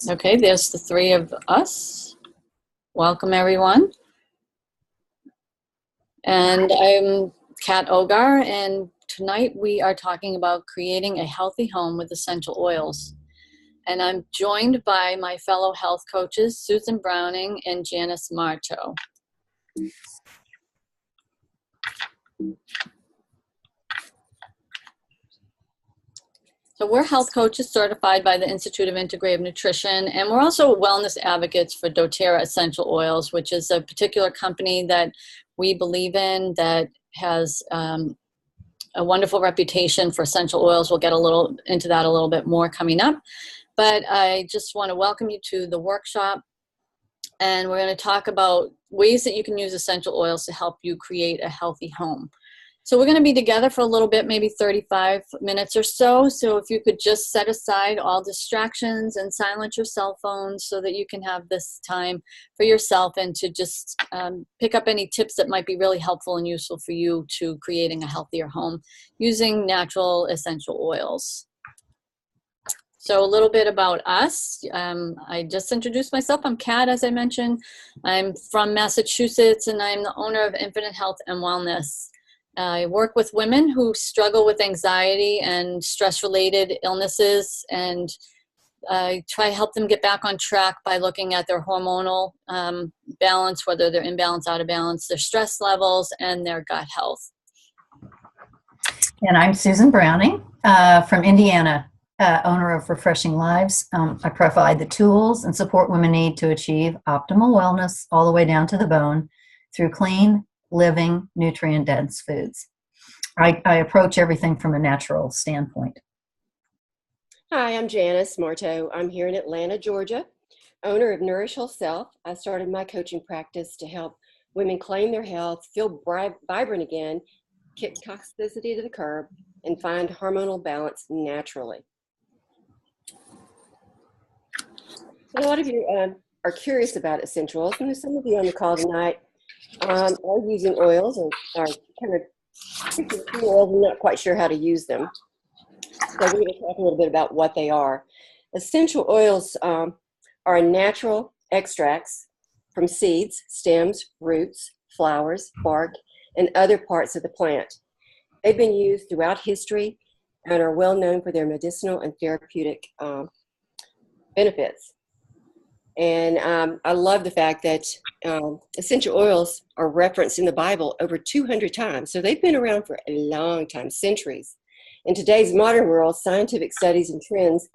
Okay, there's the three of us. Welcome, everyone. And I'm Kat Ogar, and tonight we are talking about creating a healthy home with essential oils. And I'm joined by my fellow health coaches, Susan Browning and Janice Marto. So we're health coaches certified by the Institute of Integrative Nutrition, and we're also wellness advocates for doTERRA Essential Oils, which is a particular company that we believe in that has a wonderful reputation for essential oils. We'll get into that a little bit more coming up. But I just want to welcome you to the workshop, and we're going to talk about ways that you can use essential oils to help you create a healthy home. So we're going to be together for a little bit, maybe 35 minutes or so. So if you could just set aside all distractions and silence your cell phones so that you can have this time for yourself and to just pick up any tips that might be really helpful and useful for you to creating a healthier home using natural essential oils. So a little bit about us. I just introduced myself. I'm Kat, as I mentioned. I'm from Massachusetts, and I'm the owner of Infinite Health and Wellness. I work with women who struggle with anxiety and stress-related illnesses, and I try to help them get back on track by looking at their hormonal balance, whether they're in balance, out of balance, their stress levels, and their gut health. And I'm Susan Browning from Indiana, owner of Refreshing Lives. I provide the tools and support women need to achieve optimal wellness all the way down to the bone through clean, living, nutrient-dense foods. I approach everything from a natural standpoint. Hi, I'm Janice Marto. I'm here in Atlanta, Georgia, owner of Nourish Whole Self. I started my coaching practice to help women claim their health, feel vibrant again, kick toxicity to the curb, and find hormonal balance naturally. A lot of you are curious about essential oils, and some of you on the call tonight are using oils or are kind of picking oils and not quite sure how to use them. So we're going to talk a little bit about what they are. Essential oils are natural extracts from seeds, stems, roots, flowers, bark, and other parts of the plant. They've been used throughout history and are well known for their medicinal and therapeutic benefits. And I love the fact that essential oils are referenced in the Bible over 200 times. So they've been around for a long time, centuries. In today's modern world, scientific studies and trends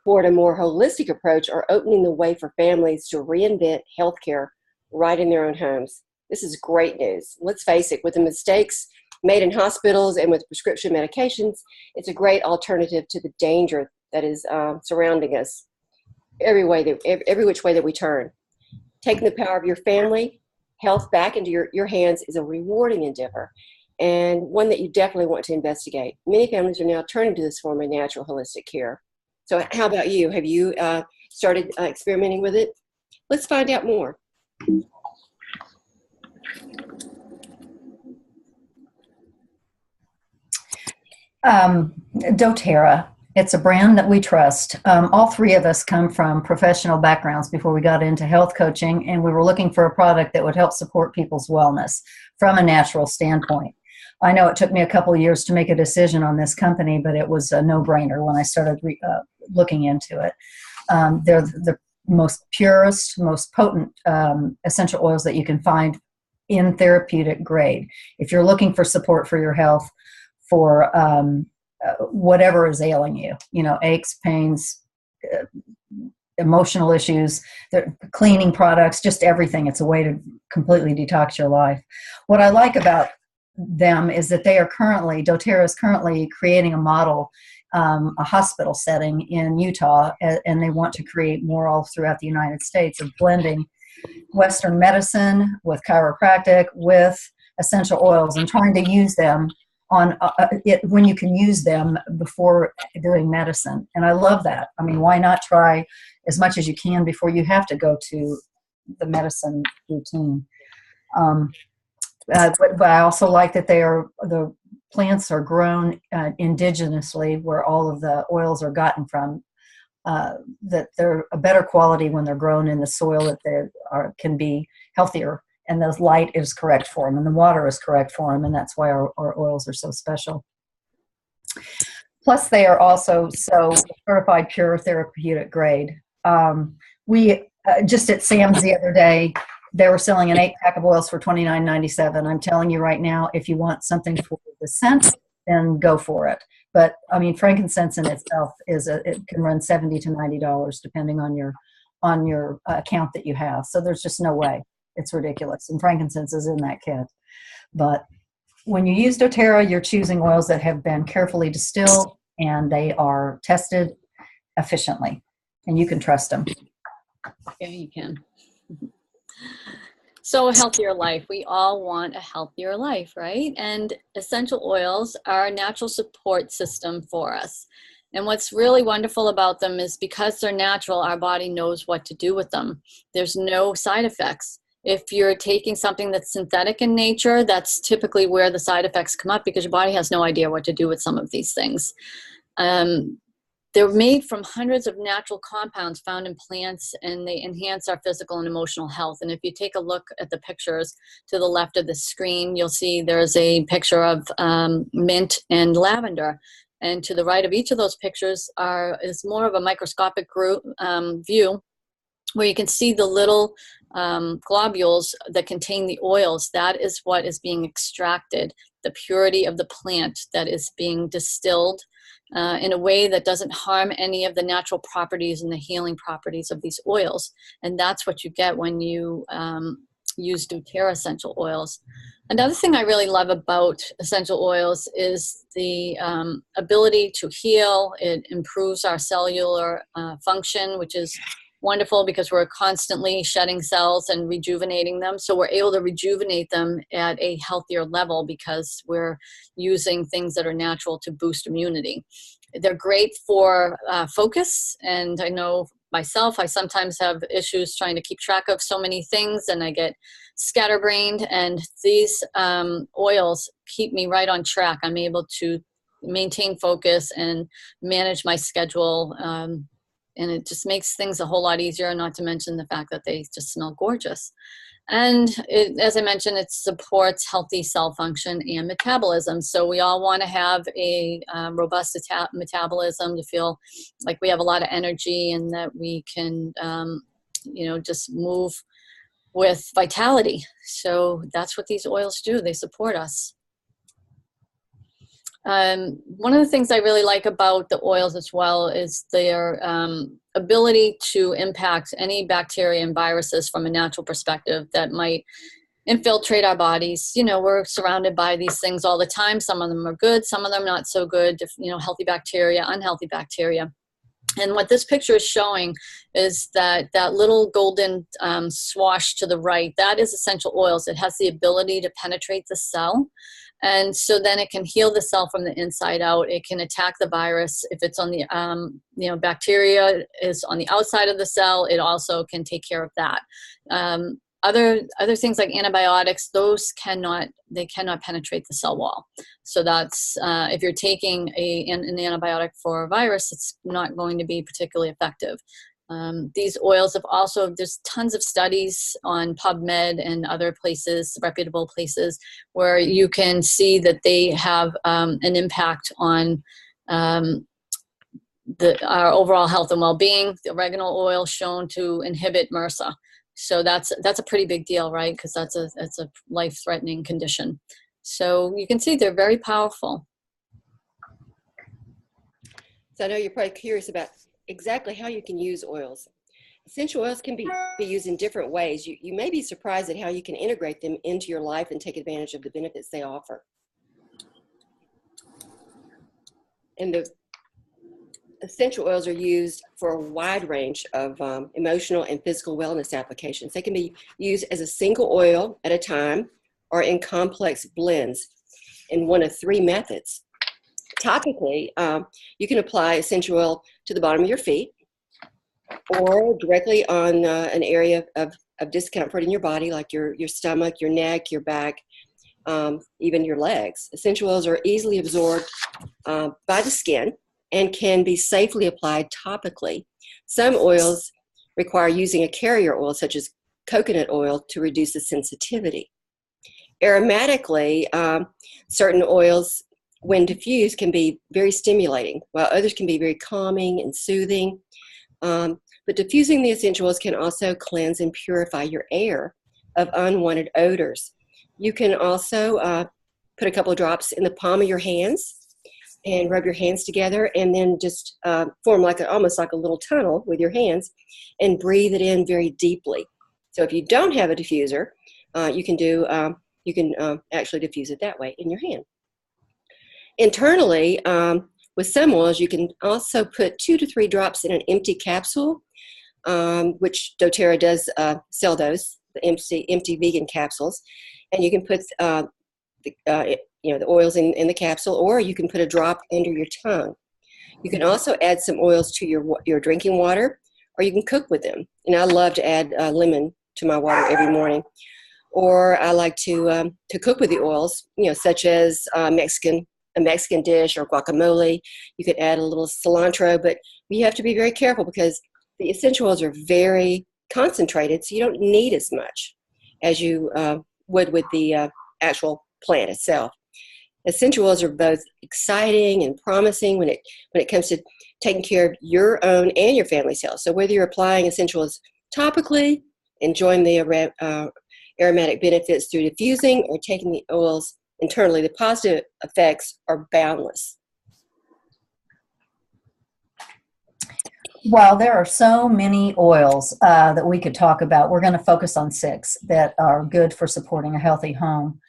toward a more holistic approach are opening the way for families to reinvent healthcare right in their own homes. This is great news. Let's face it, with the mistakes made in hospitals and with prescription medications, it's a great alternative to the danger that is surrounding us. Every which way that we turn. Taking the power of your family health back into your hands is a rewarding endeavor and one that you definitely want to investigate. Many families are now turning to this form of natural holistic care. So how about you? Have you started experimenting with it? Let's find out more. doTERRA. It's a brand that we trust. All three of us come from professional backgrounds before we got into health coaching, and we were looking for a product that would help support people's wellness from a natural standpoint. I know it took me a couple of years to make a decision on this company, but it was a no-brainer when I started looking into it. They're the most purest, most potent essential oils that you can find in therapeutic grade. If you're looking for support for your health, for whatever is ailing you, aches, pains, emotional issues, cleaning products, just everything. It's a way to completely detox your life. What I like about them is that doTERRA is currently creating a model, a hospital setting in Utah, and they want to create more all throughout the United States of blending Western medicine with chiropractic with essential oils and trying to use them on when you can use them before doing medicine. And I love that. I mean, why not try as much as you can before you have to go to the medicine routine? But I also like that the plants are grown indigenously, where all of the oils are gotten from that they're a better quality when they're grown in the soil, that they can be healthier, and the light is correct for them and the water is correct for them, and that's why our oils are so special. Plus, they are also so certified pure therapeutic grade. We just at Sam's the other day, they were selling an 8-pack of oils for $29.97. I'm telling you right now, if you want something for the scent, then go for it. But I mean, frankincense in itself it can run $70 to $90 depending on your account that you have. So there's just no way. It's ridiculous. And frankincense is in that kit. But when you use doTERRA, you're choosing oils that have been carefully distilled and they are tested efficiently, and you can trust them. Yeah, you can. So a healthier life. We all want a healthier life, right? And essential oils are a natural support system for us. And what's really wonderful about them is because they're natural, our body knows what to do with them. There's no side effects. If you're taking something that's synthetic in nature, that's typically where the side effects come up because your body has no idea what to do with some of these things. They're made from hundreds of natural compounds found in plants, and they enhance our physical and emotional health. And if you take a look at the pictures to the left of the screen, you'll see there's a picture of mint and lavender. And to the right of each of those pictures is more of a microscopic view where you can see the little globules that contain the oils. That is what is being extracted, the purity of the plant that is being distilled in a way that doesn't harm any of the natural properties and the healing properties of these oils. And that's what you get when you use doTERRA essential oils. Another thing I really love about essential oils is the ability to heal. It improves our cellular function, which is wonderful because we're constantly shedding cells and rejuvenating them. So we're able to rejuvenate them at a healthier level because we're using things that are natural to boost immunity. They're great for focus. And I know myself, I sometimes have issues trying to keep track of so many things and I get scatterbrained, and these oils keep me right on track. I'm able to maintain focus and manage my schedule. And it just makes things a whole lot easier, not to mention the fact that they just smell gorgeous. And as I mentioned, it supports healthy cell function and metabolism. So we all want to have a robust metabolism to feel like we have a lot of energy and that we can, just move with vitality. So that's what these oils do. They support us. One of the things I really like about the oils as well is their ability to impact any bacteria and viruses from a natural perspective that might infiltrate our bodies. You know, we're surrounded by these things all the time. Some of them are good, some of them not so good, healthy bacteria, unhealthy bacteria. And what this picture is showing is that little golden swash to the right, that is essential oils. It has the ability to penetrate the cell. And so then it can heal the cell from the inside out. It can attack the virus. If it's on the, bacteria is on the outside of the cell, it also can take care of that. Other things like antibiotics, those cannot penetrate the cell wall. So that's, if you're taking an antibiotic for a virus, it's not going to be particularly effective. These oils have also, there's tons of studies on PubMed and other places, reputable places, where you can see that they have an impact on our overall health and well-being. The oregano oil shown to inhibit MRSA. So that's a pretty big deal, right? Because that's a life-threatening condition. So you can see they're very powerful. So I know you're probably curious about exactly how you can use oils. Essential oils can be used in different ways. You may be surprised at how you can integrate them into your life and take advantage of the benefits they offer. And the essential oils are used for a wide range of emotional and physical wellness applications. They can be used as a single oil at a time or in complex blends in one of three methods. Topically, you can apply essential oil to the bottom of your feet or directly on an area of discomfort in your body, like your stomach, your neck, your back, even your legs. Essential oils are easily absorbed by the skin and can be safely applied topically Some oils require using a carrier oil, such as coconut oil, to reduce the sensitivity. Aromatically, certain oils, when diffused, can be very stimulating, while others can be very calming and soothing. But diffusing the essential oils can also cleanse and purify your air of unwanted odors. You can also put a couple of drops in the palm of your hands and rub your hands together, and then just form almost like a little tunnel with your hands and breathe it in very deeply. So if you don't have a diffuser, you can actually diffuse it that way in your hand. Internally, with some oils, you can also put 2 to 3 drops in an empty capsule, which doTERRA does sell those, the empty vegan capsules. And you can put the oils in the capsule, or you can put a drop under your tongue. You can also add some oils to your drinking water, or you can cook with them. And I love to add lemon to my water every morning. Or I like to cook with the oils, such as a Mexican dish or guacamole. You could add a little cilantro, but you have to be very careful because the essential oils are very concentrated, so you don't need as much as you would with the actual plant itself. Essential oils are both exciting and promising when it comes to taking care of your own and your family's health. So whether you're applying essential oils topically, enjoying the aromatic benefits through diffusing, or taking the oils internally, the positive effects are boundless. Well, there are so many oils that we could talk about. We're going to focus on 6 that are good for supporting a healthy home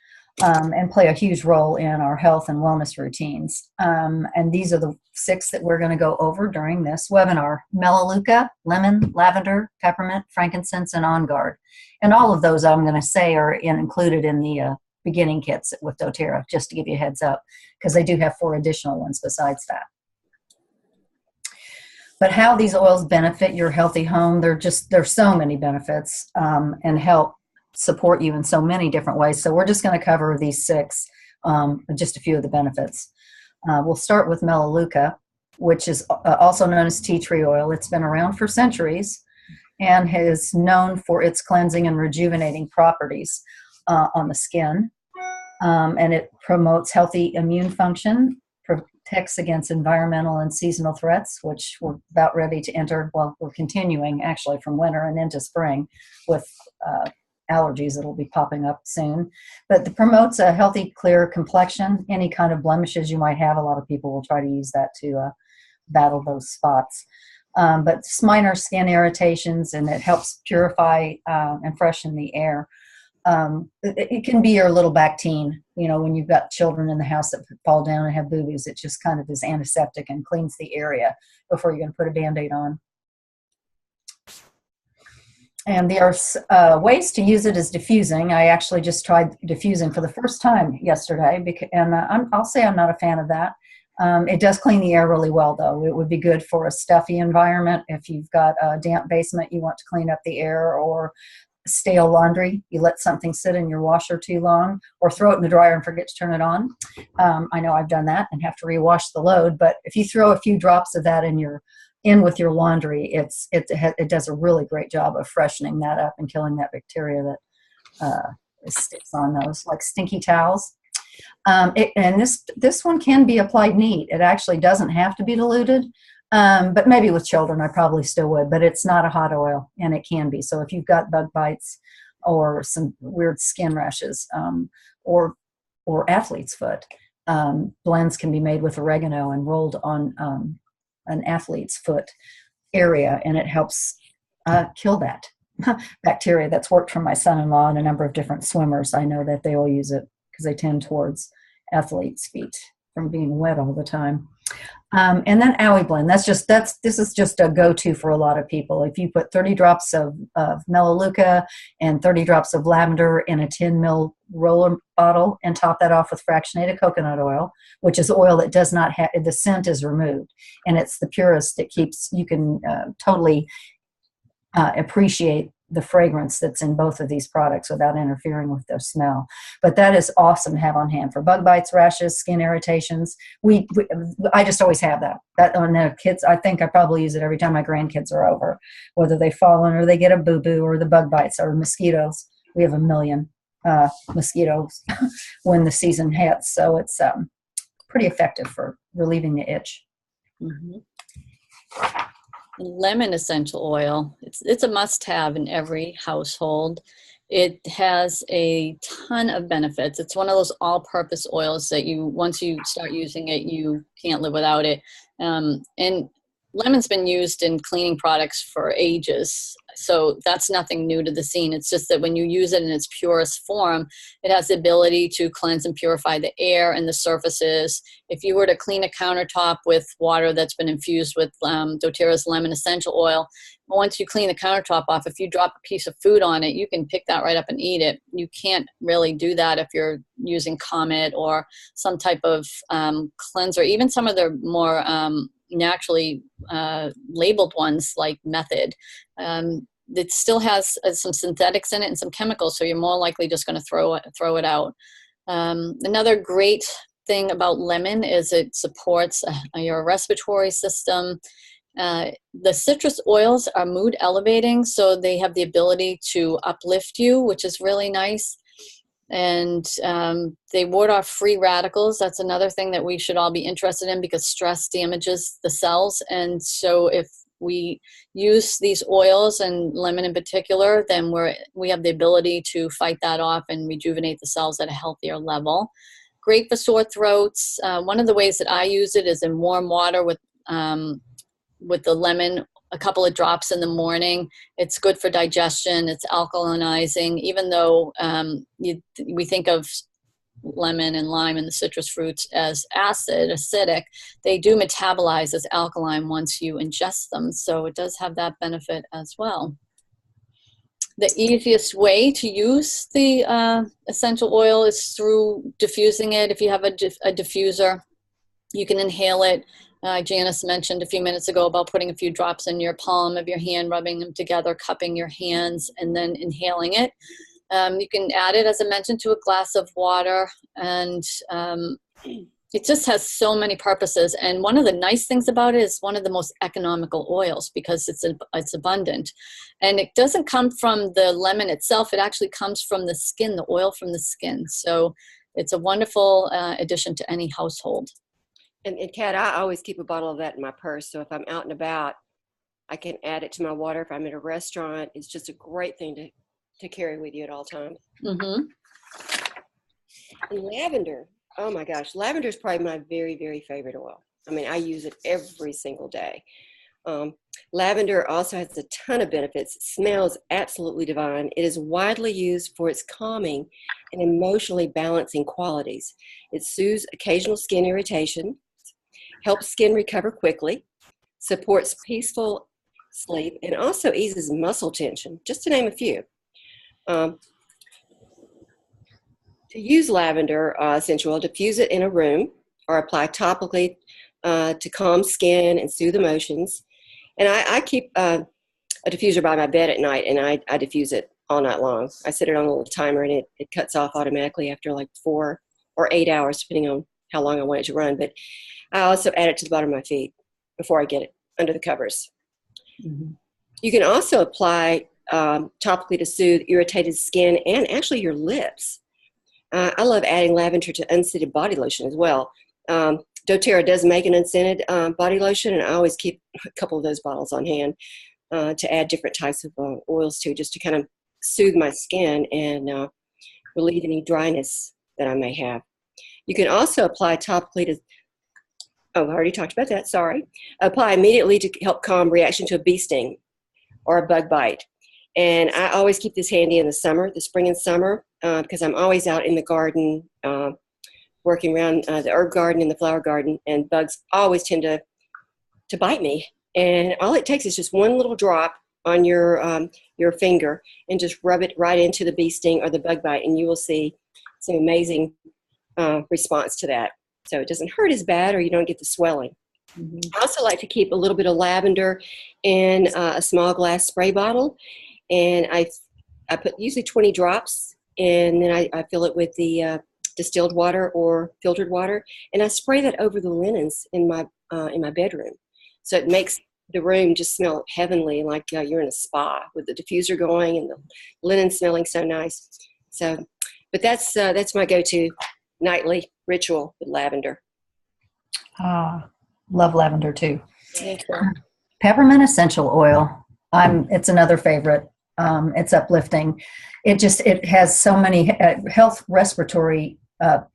and play a huge role in our health and wellness routines. And these are the 6 that we're going to go over during this webinar: Melaleuca, lemon, lavender, peppermint, frankincense, and On Guard. And all of those I'm going to say are included in the beginning kits with doTERRA, just to give you a heads up, because they do have 4 additional ones besides that. But how these oils benefit your healthy home, there's so many benefits and help support you in so many different ways. So we're just going to cover these 6, just a few of the benefits. We'll start with Melaleuca, which is also known as tea tree oil. It's been around for centuries and is known for its cleansing and rejuvenating properties on the skin. And it promotes healthy immune function, protects against environmental and seasonal threats, which we're about ready to enter. Well, we're continuing actually from winter and into spring with allergies that'll be popping up soon. But it promotes a healthy, clear complexion. Any kind of blemishes you might have, a lot of people will try to use that to battle those spots. But it's minor skin irritations, and it helps purify and freshen the air. It can be your little Bactine, when you've got children in the house that fall down and have boobies. It just kind of is antiseptic and cleans the area before you're going to put a Band-Aid on. And there are ways to use it as diffusing. I actually just tried diffusing for the first time yesterday, and I'll say I'm not a fan of that. It does clean the air really well, though. It would be good for a stuffy environment. If you've got a damp basement, you want to clean up the air, or stale laundry, you let something sit in your washer too long, or throw it in the dryer and forget to turn it on. I know I've done that and have to rewash the load, but if you throw a few drops of that in with your laundry, it does a really great job of freshening that up and killing that bacteria that sticks on those, like stinky towels. And this one can be applied neat. It actually doesn't have to be diluted. But maybe with children, I probably still would, but it's not a hot oil, and it can be. So if you've got bug bites or some weird skin rashes, or athlete's foot, blends can be made with oregano and rolled on an athlete's foot area, and it helps kill that bacteria. That's worked for my son-in-law and a number of different swimmers. I know that they all use it because they tend towards athlete's feet from being wet all the time. And then Owie Blend. This is just a go-to for a lot of people. If you put 30 drops of Melaleuca and 30 drops of lavender in a 10 ml roller bottle, and top that off with fractionated coconut oil, which is oil that does not have, the scent is removed, and it's the purest. You can totally appreciate the fragrance that's in both of these products without interfering with their smell. But that is awesome to have on hand for bug bites, rashes, skin irritations. I just always have that on the kids. I think I probably use it every time my grandkids are over, whether they fall in or they get a boo-boo or the bug bites or mosquitoes. We have a million mosquitoes when the season hits. So it's pretty effective for relieving the itch. Mm-hmm. Lemon essential oil. It's a must-have in every household. It has a ton of benefits. It's one of those all-purpose oils that once you start using it, you can't live without it. And lemon's been used in cleaning products for ages, so that's nothing new to the scene. It's just that when you use it in its purest form, it has the ability to cleanse and purify the air and the surfaces. If you were to clean a countertop with water that's been infused with doTERRA's lemon essential oil, once you clean the countertop off, if you drop a piece of food on it, you can pick that right up and eat it. You can't really do that if you're using Comet or some type of cleanser, even some of the more naturally labeled ones like Method. It still has some synthetics in it and some chemicals, so you're more likely just going to throw it out. Another great thing about lemon is it supports your respiratory system. The citrus oils are mood elevating, so they have the ability to uplift you, which is really nice. And they ward off free radicals. That's another thing that we should all be interested in, because stress damages the cells. And so if we use these oils, and lemon in particular, then we have the ability to fight that off and rejuvenate the cells at a healthier level. Great for sore throats. One of the ways that I use it is in warm water with the lemon, a couple of drops in the morning. It's good for digestion. It's alkalinizing. Even though we think of lemon and lime and the citrus fruits as acidic, they do metabolize as alkaline once you ingest them. So it does have that benefit as well. The easiest way to use the essential oil is through diffusing it. If you have a diffuser, you can inhale it. Janice mentioned a few minutes ago about putting a few drops in your palm of your hand, rubbing them together, cupping your hands, and then inhaling it. You can add it, as I mentioned, to a glass of water, and it just has so many purposes. And one of the nice things about it is one of the most economical oils, because it's abundant. And it doesn't come from the lemon itself. It actually comes from the skin, the oil from the skin. So it's a wonderful addition to any household. And Kat, I always keep a bottle of that in my purse. So if I'm out and about, I can add it to my water. If I'm at a restaurant, it's just a great thing to carry with you at all times. Mm-hmm. And lavender, oh my gosh, lavender is probably my very, very favorite oil. I mean, I use it every single day. Lavender also has a ton of benefits. It smells absolutely divine. It is widely used for its calming and emotionally balancing qualities. It soothes occasional skin irritation, helps skin recover quickly, supports peaceful sleep, and also eases muscle tension, just to name a few. To use lavender essential oil, diffuse it in a room or apply topically to calm skin and soothe emotions. And I keep a diffuser by my bed at night, and I diffuse it all night long. I set it on a little timer, and it cuts off automatically after like 4 or 8 hours, depending on how long I want it to run. But I also add it to the bottom of my feet before I get it under the covers. Mm-hmm. You can also apply topically to soothe irritated skin and actually your lips. I love adding lavender to unscented body lotion as well. doTERRA does make an unscented body lotion, and I always keep a couple of those bottles on hand to add different types of oils to, just to kind of soothe my skin and relieve any dryness that I may have. You can also apply topically to, I already talked about that, sorry. Apply immediately to help calm reaction to a bee sting or a bug bite. And I always keep this handy in the spring and summer, because I'm always out in the garden working around the herb garden and the flower garden, and bugs always tend to bite me. And all it takes is just one little drop on your finger and just rub it right into the bee sting or the bug bite, and you will see some amazing response to that. So it doesn't hurt as bad, or you don't get the swelling. Mm-hmm. I also like to keep a little bit of lavender in a small glass spray bottle, and I put usually 20 drops, and then I fill it with the distilled water or filtered water, and I spray that over the linens in my bedroom, so it makes the room just smell heavenly, like you're in a spa with the diffuser going and the linen smelling so nice. So, but that's my go-to nightly ritual with lavender. Ah, love lavender too. Me too. Peppermint essential oil. It's another favorite. It's uplifting. It has so many health respiratory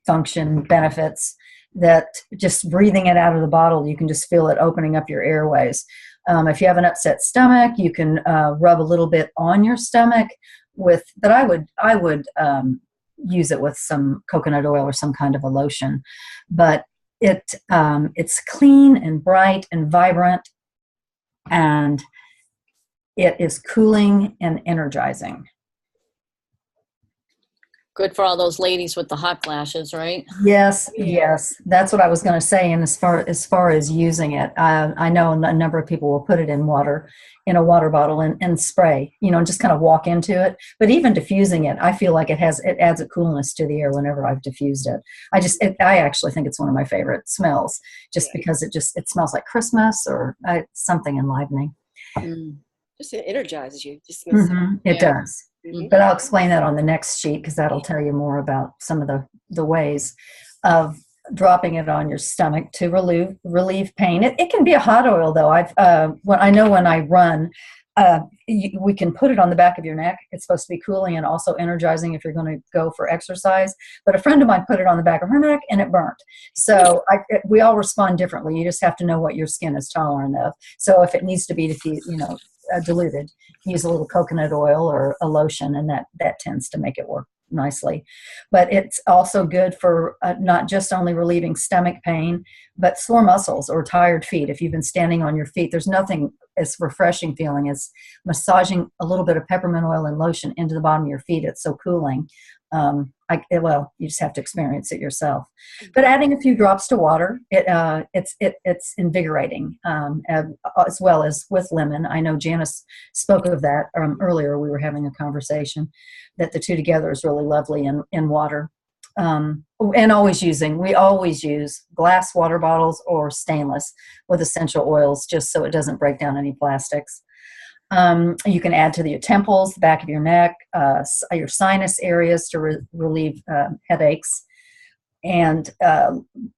function benefits that just breathing it out of the bottle, you can just feel it opening up your airways. If you have an upset stomach, you can rub a little bit on your stomach but I would use it with some coconut oil or some kind of a lotion. But it's clean and bright and vibrant, and it is cooling and energizing. Good for all those ladies with the hot flashes, right? Yes, that's what I was going to say. And as far as using it, I know a number of people will put it in a water bottle and spray, and just kind of walk into it. But even diffusing it, I feel like it adds a coolness to the air whenever I've diffused it. I actually think it's one of my favorite smells, just because it smells like Christmas or something enlivening. Just it energizes you. Just smells It does. Mm-hmm. But I'll explain that on the next sheet, because that'll tell you more about some of the ways of dropping it on your stomach to relieve pain. It can be a hot oil, though. I know when I run, we can put it on the back of your neck. It's supposed to be cooling and also energizing if you're going to go for exercise. But a friend of mine put it on the back of her neck and it burnt. So we all respond differently. You just have to know what your skin is tolerant of. So if it needs to be diluted, use a little coconut oil or a lotion, and that tends to make it work nicely. But it's also good for not just only relieving stomach pain, but sore muscles or tired feet. If you've been standing on your feet, there's nothing as refreshing feeling as massaging a little bit of peppermint oil and lotion into the bottom of your feet. It's so cooling. You just have to experience it yourself. But adding a few drops to water, it's invigorating, as well as with lemon. I know Janice spoke of that earlier. We were having a conversation that the two together is really lovely in water. And we always use glass water bottles or stainless with essential oils, just so it doesn't break down any plastics. You can add to your temples, the back of your neck, your sinus areas to relieve headaches, and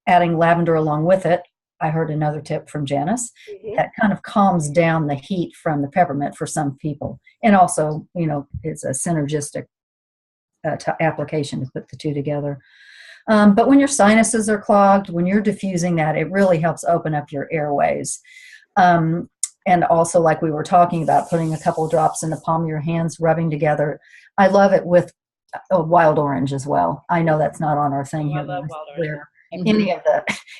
adding lavender along with it. I heard another tip from Janice that kind of calms down the heat from the peppermint for some people, and also, it's a synergistic application to put the two together. But when your sinuses are clogged, when you're diffusing that, it really helps open up your airways. And also, like we were talking about, putting a couple of drops in the palm of your hands, rubbing together. I love it with wild orange as well. I know that's not on our thing here. I love wild orange.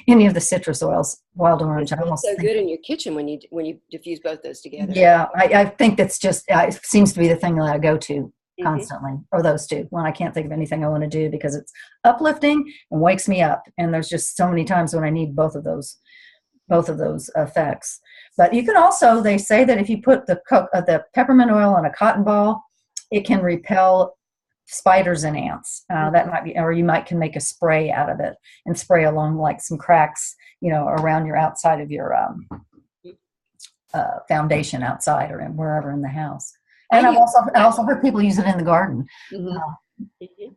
Any of the citrus oils, wild orange. It's so good in your kitchen when you diffuse both those together. Yeah, I think that's just it seems to be the thing that I go to constantly, or those two, when I can't think of anything I want to do, because it's uplifting and wakes me up. And there's just so many times when I need both of those effects. But you can also, they say that if you put the peppermint oil on a cotton ball, it can repel spiders and ants. That might be, or you can make a spray out of it and spray along like some cracks, around your outside of your foundation outside or wherever in the house. And I also heard people use it in the garden,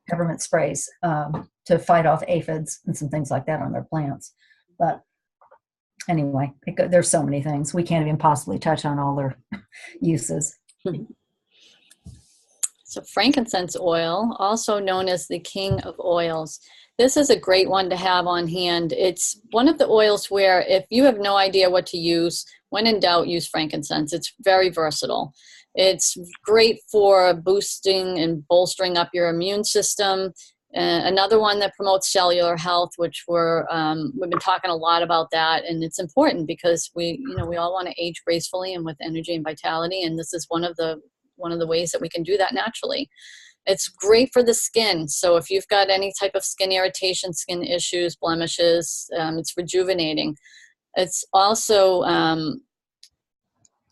peppermint sprays to fight off aphids and some things like that on their plants. But anyway, there's so many things. We can't even possibly touch on all their uses. So frankincense oil, also known as the king of oils. This is a great one to have on hand. It's one of the oils where if you have no idea what to use, when in doubt, use frankincense. It's very versatile. It's great for boosting and bolstering up your immune system. Another one that promotes cellular health, which we've been talking a lot about that, and it's important because we all want to age gracefully and with energy and vitality, and this is one of the ways that we can do that naturally. It's great for the skin. So if you've got any type of skin irritation, skin issues, blemishes, it's rejuvenating. It's also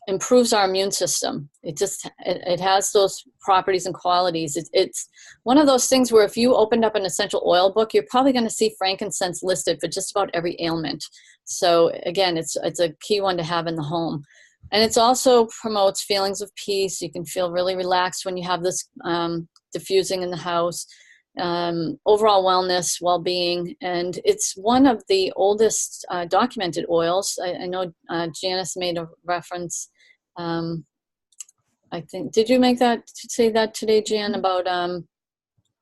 improves our immune system. It has those properties and qualities. It's one of those things where if you opened up an essential oil book, you're probably going to see frankincense listed for just about every ailment. So again, it's a key one to have in the home. And it also promotes feelings of peace. You can feel really relaxed when you have this diffusing in the house. Overall wellness, well-being, and it's one of the oldest documented oils. I know Janice made a reference. I think, did you say that today, Jan, about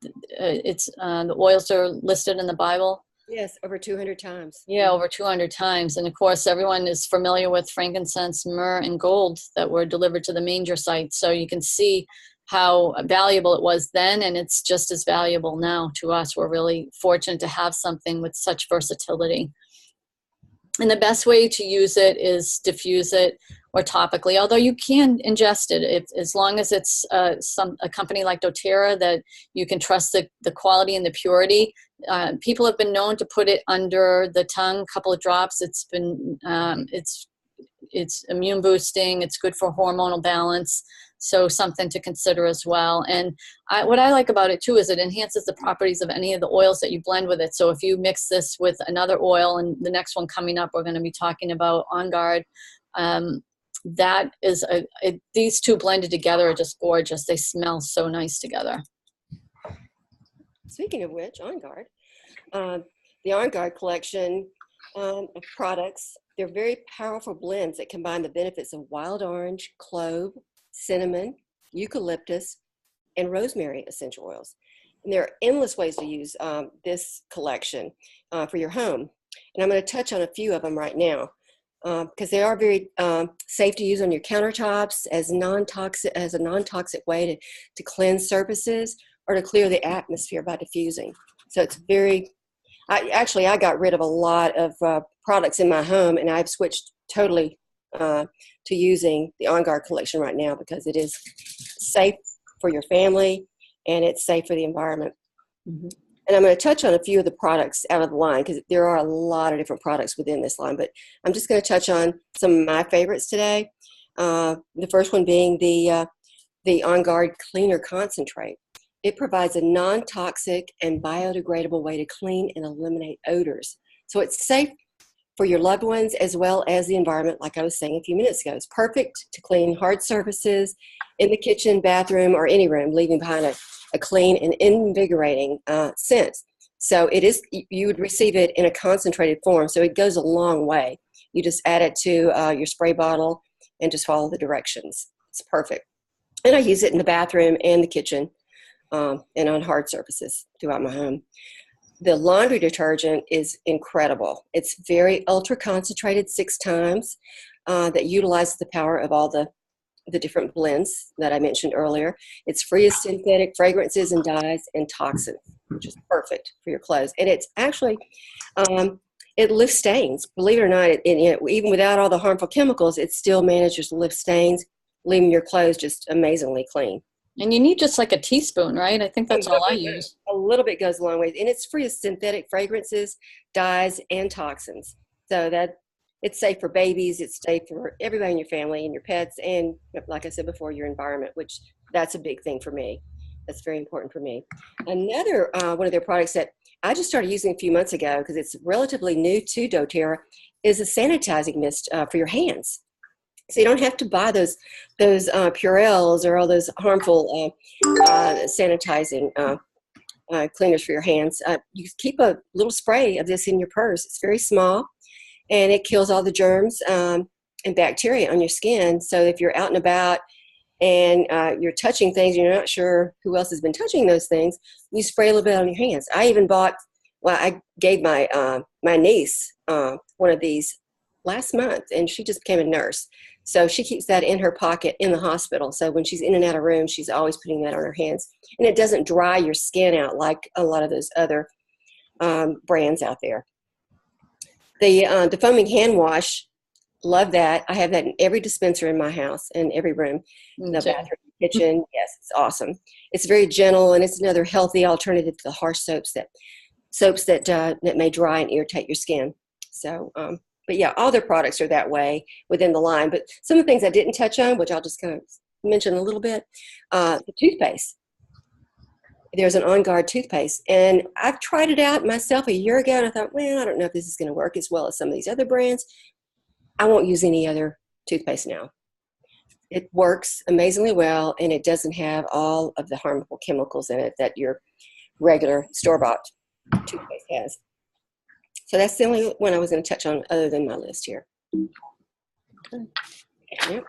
the oils are listed in the Bible? Yes, over 200 times. Yeah, over 200 times. And of course, everyone is familiar with frankincense, myrrh, and gold that were delivered to the manger site. So you can see how valuable it was then, and it's just as valuable now to us. We're really fortunate to have something with such versatility. And the best way to use it is diffuse it or topically, although you can ingest it as long as it's a company like doTERRA that you can trust the quality and the purity. People have been known to put it under the tongue, a couple of drops. It's been it's immune boosting. It's good for hormonal balance. So something to consider as well. And what I like about it too is it enhances the properties of any of the oils that you blend with it. So if you mix this with another oil, and the next one coming up, we're going to be talking about On Guard. That is these two blended together are just gorgeous. They smell so nice together. Speaking of which, On Guard, the On Guard collection of products, they're very powerful blends that combine the benefits of wild orange, clove, cinnamon, eucalyptus, and rosemary essential oils. And there are endless ways to use this collection for your home. And I'm going to touch on a few of them right now because they are very safe to use on your countertops as a non-toxic way to cleanse surfaces or to clear the atmosphere by diffusing. So it's very, I got rid of a lot of products in my home, and I've switched totally to using the On Guard collection right now because it is safe for your family and it's safe for the environment. Mm-hmm. And I'm going to touch on a few of the products out of the line because there are a lot of different products within this line, but I'm just going to touch on some of my favorites today. The first one being the On Guard Cleaner Concentrate. It provides a non-toxic and biodegradable way to clean and eliminate odors. So it's safe for your loved ones as well as the environment, like I was saying a few minutes ago. It's perfect to clean hard surfaces in the kitchen, bathroom, or any room, leaving behind a clean and invigorating scent. So it is, you would receive it in a concentrated form, so it goes a long way. You just add it to your spray bottle and just follow the directions. It's perfect. And I use it in the bathroom and the kitchen and on hard surfaces throughout my home. The laundry detergent is incredible. It's very ultra concentrated 6 times that utilizes the power of all the different blends that I mentioned earlier. It's free of synthetic fragrances and dyes and toxins, which is perfect for your clothes. And it's actually, it lifts stains. Believe it or not, even without all the harmful chemicals, it still manages to lift stains, leaving your clothes just amazingly clean. And you need just like a teaspoon, right? I think that's all I use. A little bit goes a long way. And it's free of synthetic fragrances, dyes, and toxins. So that it's safe for babies. It's safe for everybody in your family and your pets. And like I said before, your environment, which that's a big thing for me. That's very important for me. Another one of their products that I just started using a few months ago because it's relatively new to doTERRA is a sanitizing mist for your hands. So you don't have to buy those Purells or all those harmful sanitizing cleaners for your hands. You keep a little spray of this in your purse. It's very small, and it kills all the germs and bacteria on your skin. So if you're out and about and you're touching things and you're not sure who else has been touching those things, you spray a little bit on your hands. I even I gave my niece one of these last month, and she just became a nurse. So she keeps that in her pocket in the hospital. So when she's in and out of rooms, she's always putting that on her hands. And it doesn't dry your skin out like a lot of those other brands out there. The foaming hand wash, love that. I have that in every dispenser in my house, in every room, the bathroom, kitchen. Yes, it's awesome. It's very gentle, and it's another healthy alternative to the harsh soaps that may dry and irritate your skin. So But yeah, all their products are that way within the line. But some of the things I didn't touch on, which I'll just kind of mention a little bit, the toothpaste. There's an On Guard toothpaste, and I've tried it out myself a year ago, and I thought, well, I don't know if this is going to work as well as some of these other brands. I won't use any other toothpaste now. It works amazingly well, and it doesn't have all of the harmful chemicals in it that your regular store-bought toothpaste has. So that's the only one I was going to touch on other than my list here. Okay. Yep.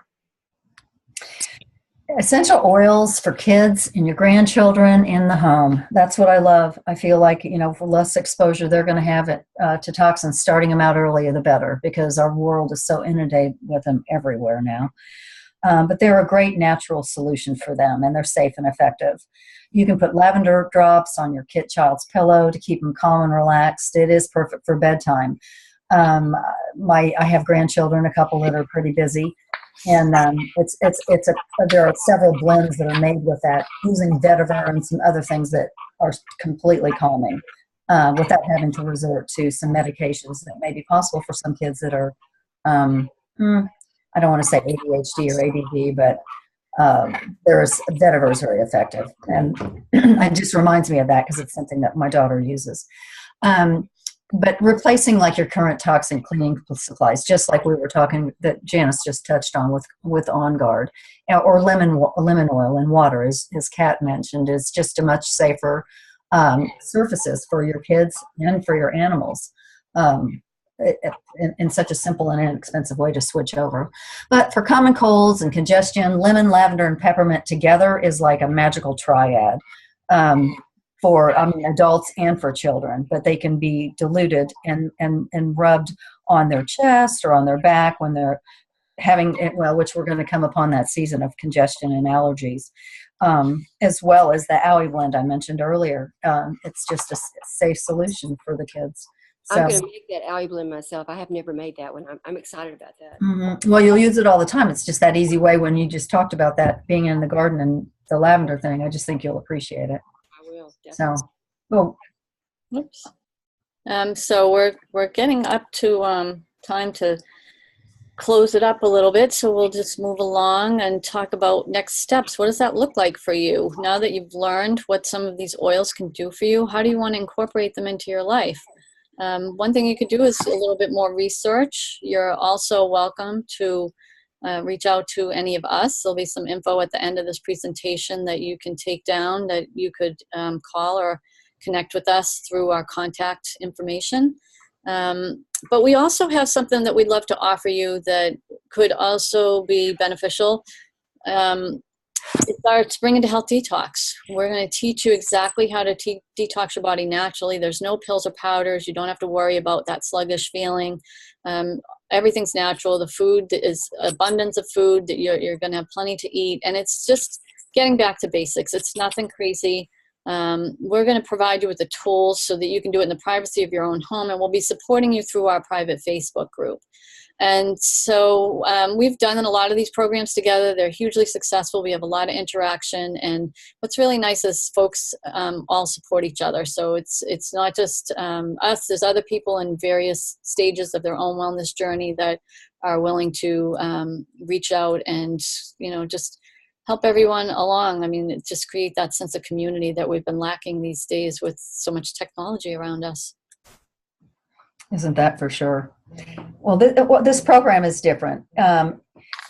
Essential oils for kids and your grandchildren in the home. That's what I love. I feel like, for less exposure they're going to have it to toxins, starting them out earlier the better, because our world is so inundated with them everywhere now. But they're a great natural solution for them, and they're safe and effective. You can put lavender drops on your child's pillow to keep them calm and relaxed. It is perfect for bedtime. I have grandchildren, a couple that are pretty busy, and there are several blends that are made with that, using vetiver and some other things that are completely calming, without having to resort to some medications that may be possible for some kids that are I don't want to say ADHD or ADD, but vetiver is very effective. And it just reminds me of that because it's something that my daughter uses. But replacing like your current toxin cleaning supplies, just like we were talking, that Janice just touched on with On Guard, or lemon oil and water, as Kat mentioned, is just a much safer surfaces for your kids and for your animals. In such a simple and inexpensive way to switch over. But for common colds and congestion, lemon, lavender, and peppermint together is like a magical triad for adults and for children. But they can be diluted and rubbed on their chest or on their back when they're having, which we're going to come upon that season of congestion and allergies, as well as the Owie blend I mentioned earlier. It's just a safe solution for the kids. So, I'm going to make that Owie blend myself. I have never made that one. I'm excited about that. Mm-hmm. Well, you'll use it all the time. It's just that easy way when you just talked about that being in the garden and the lavender thing. I just think you'll appreciate it. I will, definitely. So, well, Oops. So we're getting up to time to close it up a little bit. So we'll just move along and talk about next steps. What does that look like for you? Now that you've learned what some of these oils can do for you, how do you want to incorporate them into your life? One thing you could do is a little bit more research. You're also welcome to reach out to any of us. There'll be some info at the end of this presentation that you can take down, that you could call or connect with us through our contact information. But we also have something that we'd love to offer you that could also be beneficial. It's our Spring into Health Detox. We're going to teach you exactly how to detox your body naturally. There's no pills or powders. You don't have to worry about that sluggish feeling. Everything's natural. The food is abundance of food that you're going to have plenty to eat. And it's just getting back to basics. It's nothing crazy. We're going to provide you with the tools so that you can do it in the privacy of your own home. And we'll be supporting you through our private Facebook group. And so we've done a lot of these programs together. They're hugely successful. We have a lot of interaction. And what's really nice is folks all support each other. So it's not just us. There's other people in various stages of their own wellness journey that are willing to reach out and, just help everyone along. I mean, it just create that sense of community that we've been lacking these days with so much technology around us. Isn't that for sure? Well, this program is different.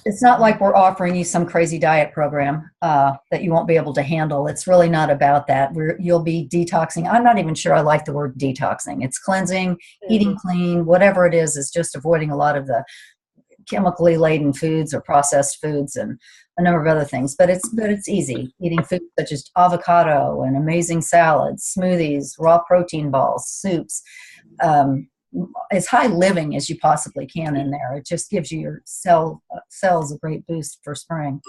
It's not like we're offering you some crazy diet program that you won't be able to handle. It's really not about that. You'll be detoxing. I'm not even sure I like the word detoxing. It's cleansing, eating clean, whatever it is just avoiding a lot of the chemically laden foods or processed foods and a number of other things. But it's easy. Eating foods such as avocado and amazing salads, smoothies, raw protein balls, soups. As high living as you possibly can in there. It just gives you your cells a great boost for spring.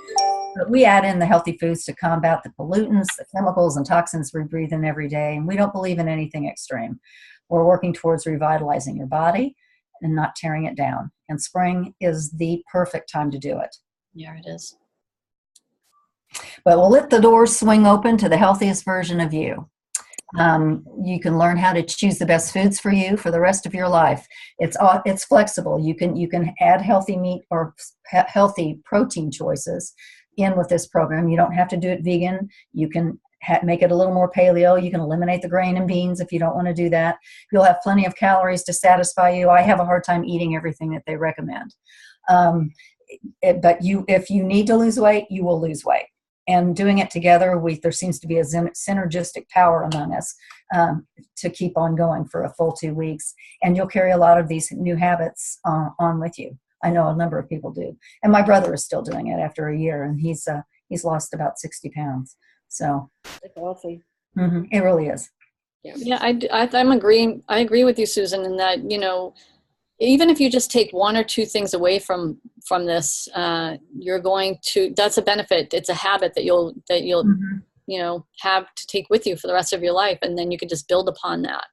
But we add in the healthy foods to combat the pollutants, the chemicals and toxins we breathe in every day, and we don't believe in anything extreme. We're working towards revitalizing your body and not tearing it down. And spring is the perfect time to do it. Yeah, it is. But we'll let the doors swing open to the healthiest version of you. You can learn how to choose the best foods for you for the rest of your life. It's flexible. You can add healthy meat or healthy protein choices in with this program. You don't have to do it vegan. You can make it a little more paleo. You can eliminate the grain and beans if you don't want to do that. You'll have plenty of calories to satisfy you. I have a hard time eating everything that they recommend. But if you need to lose weight, you will lose weight. And doing it together, there seems to be a synergistic power among us to keep on going for a full 2 weeks. And you'll carry a lot of these new habits on with you. I know a number of people do. And my brother is still doing it after a year, and he's lost about 60 pounds. So That's awesome. It really is. Yeah, I'm agreeing. I agree with you, Susan, in that, even if you just take one or two things away from this, you're going to, that's a benefit. It's a habit that you'll have to take with you for the rest of your life. And then you can just build upon that.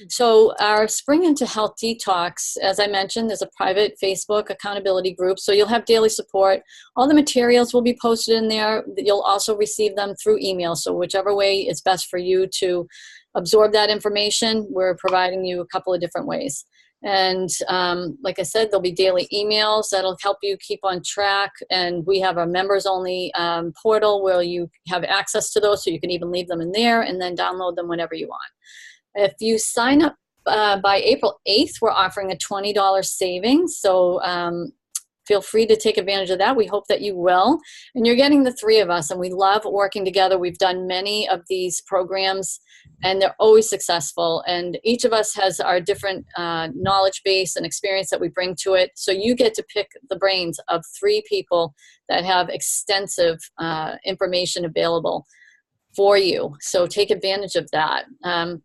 So our Spring into Health Detox, as I mentioned, there's a private Facebook accountability group. So you'll have daily support. All the materials will be posted in there. You'll also receive them through email. So whichever way is best for you to absorb that information, we're providing you a couple of different ways. And like I said, there'll be daily emails that'll help you keep on track. And we have a members only portal where you have access to those, so you can even leave them in there and then download them whenever you want. If you sign up by April 8th, we're offering a $20 savings. So feel free to take advantage of that. We hope that you will. And you're getting the three of us, and we love working together. We've done many of these programs, and they're always successful. And each of us has our different knowledge base and experience that we bring to it. So you get to pick the brains of three people that have extensive information available for you. So take advantage of that.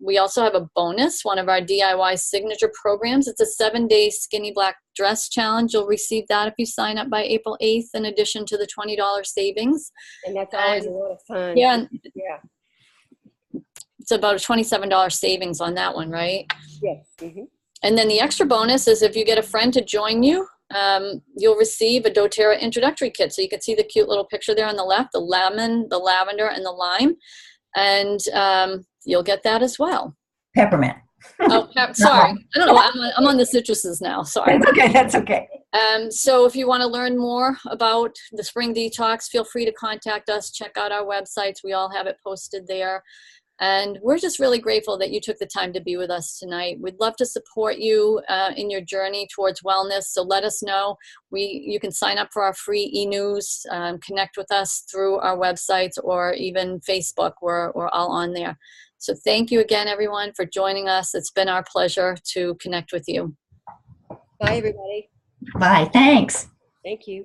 We also have a bonus, one of our DIY signature programs. It's a 7-day skinny black dress challenge. You'll receive that if you sign up by April 8th, in addition to the $20 savings. And that's always a lot of fun. Yeah. Yeah. It's about a $27 savings on that one, right? Yes. Mm-hmm. And then the extra bonus is if you get a friend to join you, you'll receive a doTERRA introductory kit. So you can see the cute little picture there on the left, the lemon, the lavender, and the lime. And you'll get that as well. Peppermint. Oh, sorry. I don't know. I'm on the citruses now. Sorry. That's okay. That's okay. So if you want to learn more about the Spring Detox, feel free to contact us. Check out our websites. We all have it posted there. And we're just really grateful that you took the time to be with us tonight. We'd love to support you in your journey towards wellness. So let us know. You can sign up for our free e-news, connect with us through our websites or even Facebook. We're all on there. So thank you again, everyone, for joining us. It's been our pleasure to connect with you. Bye, everybody. Bye. Thanks. Thank you.